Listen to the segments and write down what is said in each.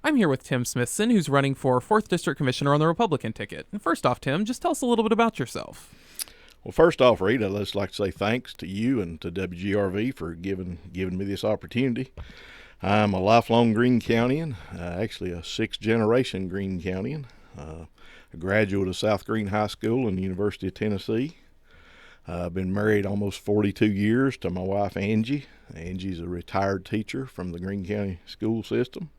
I'm here with Tim Smithson, who's running for 4th District Commissioner on the Republican ticket. And first off, Tim, just tell us a little bit about yourself. Well, first off, Reed, I'd just like to say thanks to you and to WGRV for giving me this opportunity. I'm a lifelong Greene Countyan, actually a sixth-generation Greene Countyan, a graduate of South Greene High School and the University of Tennessee. I've been married almost 42 years to my wife, Angie. Angie's a retired teacher from the Greene County school system.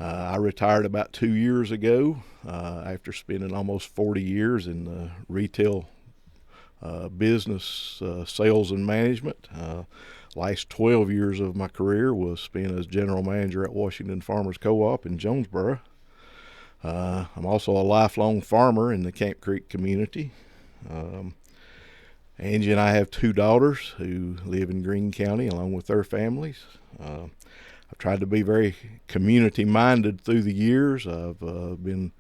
I retired about 2 years ago after spending almost 40 years in the retail business, sales and management. Last 12 years of my career was spent as general manager at Washington Farmers Co-op in Jonesboro. I'm also a lifelong farmer in the Camp Creek community. Angie and I have 2 daughters who live in Greene County along with their families. I've tried to be very community-minded through the years. I've been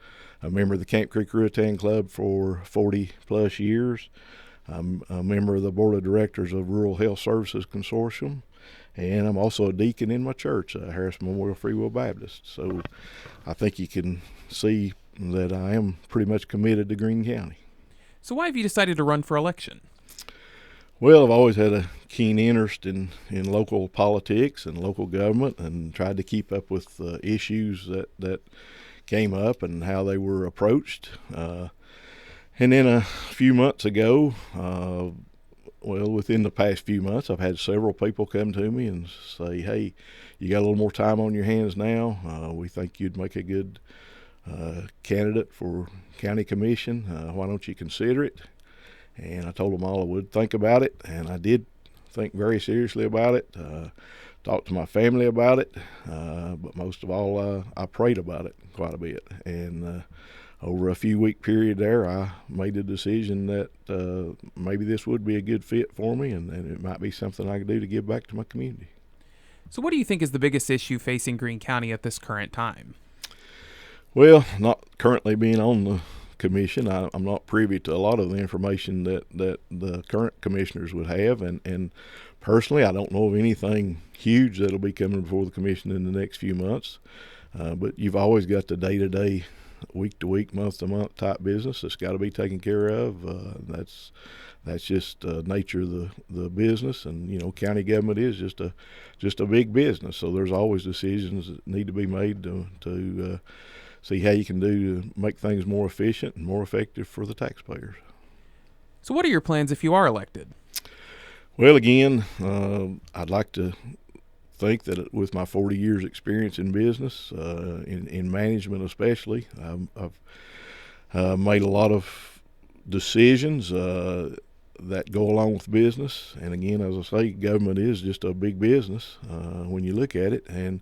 a member of the Camp Creek Ruatan Club for 40-plus years. I'm a member of the Board of Directors of Rural Health Services Consortium, and I'm also a deacon in my church, Harris Memorial Free Will Baptist. So I think you can see that I am pretty much committed to Greene County. So why have you decided to run for election? Well, I've always had a keen interest in local politics and local government, and tried to keep up with issues that came up and how they were approached. And then a few months ago, within the past few months, I've had several people come to me and say, hey, you got a little more time on your hands now. We think you'd make a good candidate for county commission. Why don't you consider it? And I told them all I would think about it, and I did think very seriously about it. Talked to my family about it, but most of all, I prayed about it quite a bit. And over a few-week period there, I made the decision that maybe this would be a good fit for me, and it might be something I could do to give back to my community. So what do you think is the biggest issue facing Greene County at this current time? Well, not currently being on the commission, I'm not privy to a lot of the information that the current commissioners would have, and personally, I don't know of anything huge that'll be coming before the commission in the next few months. But you've always got the day-to-day, week-to-week, month-to-month type business that's got to be taken care of. That's just nature of the business, and county government is just a big business. So there's always decisions that need to be made to see how you can do to make things more efficient and more effective for the taxpayers. So what are your plans if you are elected? Well, again, I'd like to think that with my 40 years experience in business, in management especially, I've made a lot of decisions that go along with business. And again, as I say, government is just a big business when you look at it, and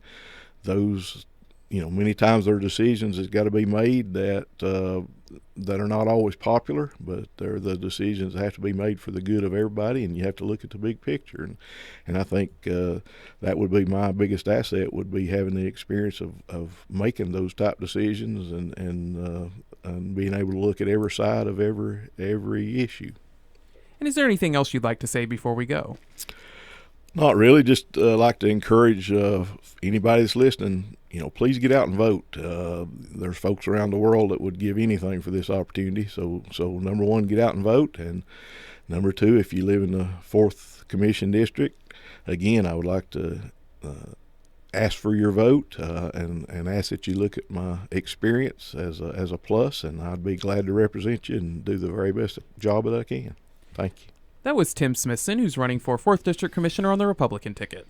those many times there are decisions that's got to be made that are not always popular, but they're the decisions that have to be made for the good of everybody, and you have to look at the big picture. And I think that would be my biggest asset, would be having the experience of making those type decisions and being able to look at every side of every issue. And is there anything else you'd like to say before we go? Not really. Just like to encourage anybody that's listening, please get out and vote. There's folks around the world that would give anything for this opportunity. So number one, get out and vote. And number two, if you live in the 4th Commission District, again, I would like to ask for your vote and ask that you look at my experience as a plus, and I'd be glad to represent you and do the very best job that I can. Thank you. That was Tim Smithson, who's running for 4th District Commissioner on the Republican ticket.